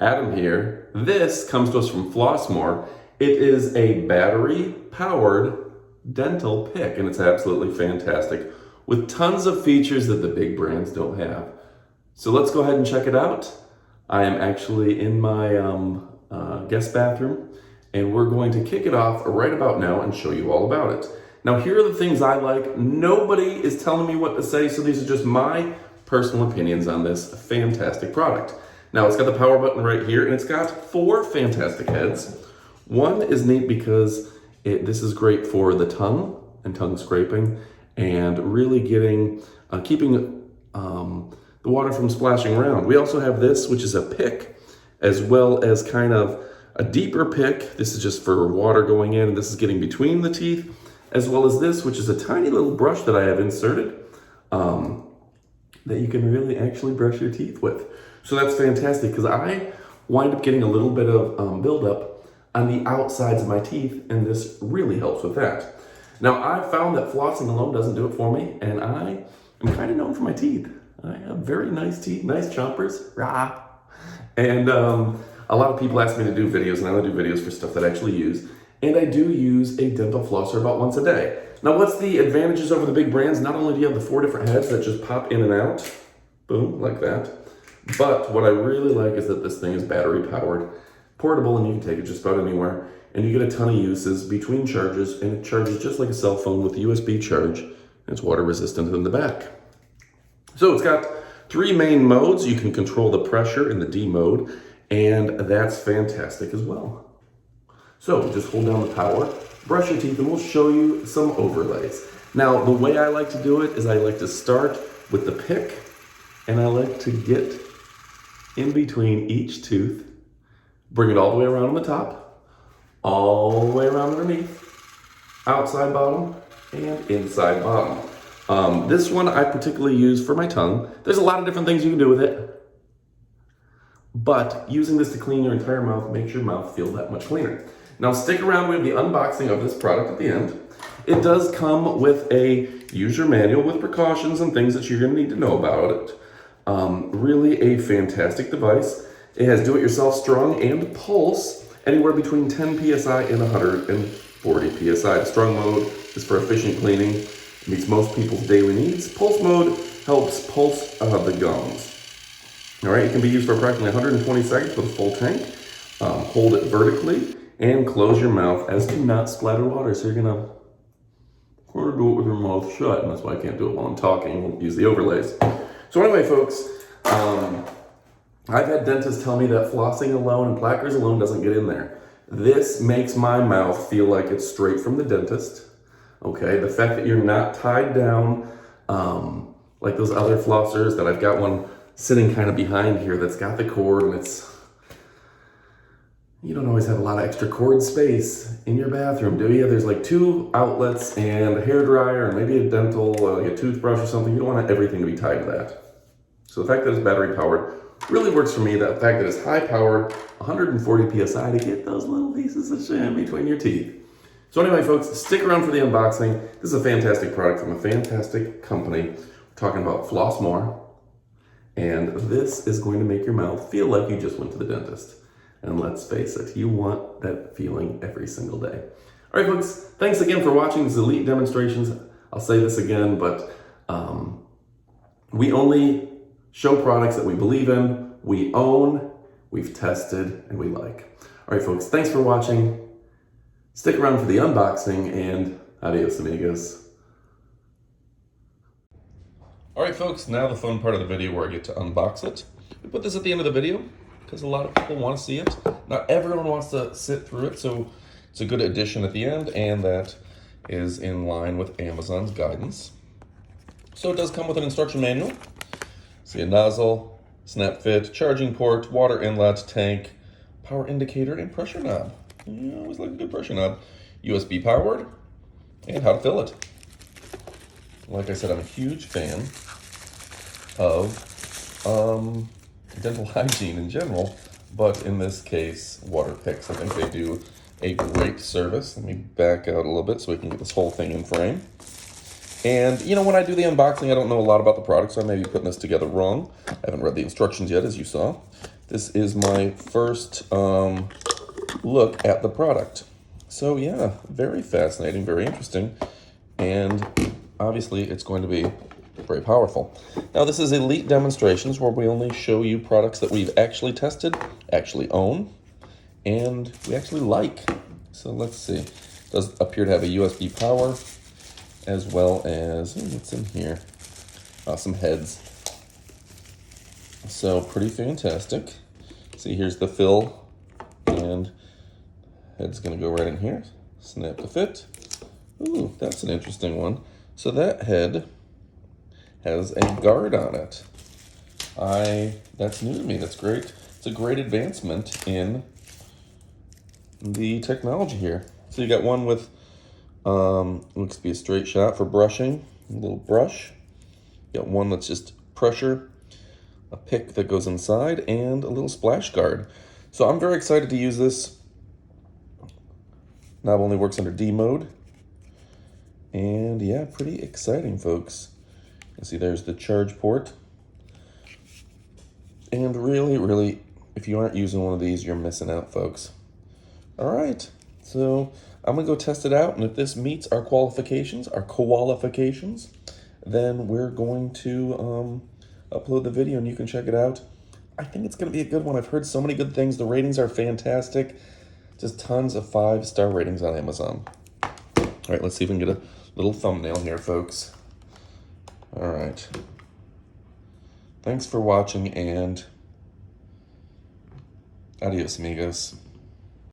Adam here. This comes to us from Flossmoor. It is a battery-powered dental pick, and it's absolutely fantastic with tons of features that the big brands don't have. So let's go ahead and check it out. I am actually in my guest bathroom, and we're going to kick it off right about now and show you all about it. Now, here are the things I like. Nobody is telling me what to say, so these are just my personal opinions on this fantastic product. Now, it's got the power button right here, and it's got 4 fantastic heads. One is neat because this is great for the tongue and tongue scraping and really keeping the water from splashing around. We also have this, which is a pick, as well as kind of a deeper pick. This is just for water going in, and this is getting between the teeth, as well as this, which is a tiny little brush that I have inserted that you can really actually brush your teeth with. So that's fantastic because I wind up getting a little bit of buildup on the outsides of my teeth, and this really helps with that. Now, I found that flossing alone doesn't do it for me, and I am kind of known for my teeth. I have very nice teeth, nice chompers, rah. And a lot of people ask me to do videos, and I only do videos for stuff that I actually use. And I do use a dental flosser about once a day. Now, what's the advantages over the big brands? Not only do you have the 4 different heads that just pop in and out, boom, like that, but what I really like is that this thing is battery powered, portable, and you can take it just about anywhere. And you get a ton of uses between charges, and it charges just like a cell phone with a USB charge, and it's water resistant in the back. So it's got 3 main modes. You can control the pressure in the D mode, and that's fantastic as well. So just hold down the power, brush your teeth, and we'll show you some overlays. Now, the way I like to do it is I like to start with the pick, and I like to get in between each tooth, bring it all the way around on the top, all the way around underneath, outside bottom, and inside bottom. This one I particularly use for my tongue. There's a lot of different things you can do with it, but using this to clean your entire mouth makes your mouth feel that much cleaner. Now stick around, we have the unboxing of this product at the end. It does come with a user manual with precautions and things that you're gonna need to know about it. Really a fantastic device. It has do-it-yourself strong and pulse, anywhere between 10 PSI and 140 PSI. The strong mode is for efficient cleaning. It meets most people's daily needs. Pulse mode helps pulse the gums. All right, it can be used for approximately 120 seconds with a full tank. Hold it vertically and close your mouth as to not splatter water. So you're gonna do it with your mouth shut, and that's why I can't do it while I'm talking. We'll use the overlays. So anyway, folks, I've had dentists tell me that flossing alone and plackers alone doesn't get in there. This makes my mouth feel like it's straight from the dentist. Okay, the fact that you're not tied down like those other flossers, that I've got one sitting kind of behind here that's got the cord, and you don't always have a lot of extra cord space in your bathroom, do you? There's like 2 outlets and a hairdryer and maybe a dental, like a toothbrush or something. You don't want everything to be tied to that. So the fact that it's battery powered really works for me. The fact that it's high powered, 140 PSI to get those little pieces of shit in between your teeth. So anyway, folks, stick around for the unboxing. This is a fantastic product from a fantastic company. We're talking about Flossmoor, and this is going to make your mouth feel like you just went to the dentist. And let's face it, you want that feeling every single day. All right, folks, thanks again for watching these Elite demonstrations. I'll say this again, but we only show products that we believe in, we own, we've tested, and we like. All right, folks, thanks for watching. Stick around for the unboxing, and adios, amigos. All right, folks, now the fun part of the video where I get to unbox it. We put this at the end of the video because a lot of people want to see it. Not everyone wants to sit through it, so it's a good addition at the end, and that is in line with Amazon's guidance. So it does come with an instruction manual. See a nozzle, snap fit, charging port, water inlet, tank, power indicator, and pressure knob. I always like a good pressure knob. USB powered, and how to fill it. Like I said, I'm a huge fan of dental hygiene in general, but in this case, water picks. I think they do a great service. Let me back out a little bit so we can get this whole thing in frame. And, you know, when I do the unboxing, I don't know a lot about the product, so I may be putting this together wrong. I haven't read the instructions yet, as you saw. this is my first look at the product. So yeah, very fascinating, very interesting, and obviously it's going to be very powerful. Now this is Elite Demonstrations, where we only show you products that we've actually tested, actually own, and we actually like. So let's see. It does appear to have a USB power, as well as, what's in here? Some heads. So pretty fantastic. See, here's the fill, and head's gonna go right in here. Snap to fit. Ooh, that's an interesting one. So that head has a guard on it. That's new to me. That's great. It's a great advancement in the technology here. So you got one with looks to be a straight shot for brushing, a little brush. You got one that's just pressure, a pick that goes inside, and a little splash guard. So I'm very excited to use this. Not only works under D mode, and yeah, pretty exciting, folks. You see there's the charge port. And really, if you aren't using one of these, you're missing out, folks. All right, so I'm gonna go test it out, and if this meets our qualifications, then we're going to upload the video and you can check it out. I think it's gonna be a good one. I've heard so many good things. The ratings are fantastic. Just tons of 5-star ratings on Amazon. All right, let's see if we can get a little thumbnail here, folks. All right. Thanks for watching, and adios, amigos.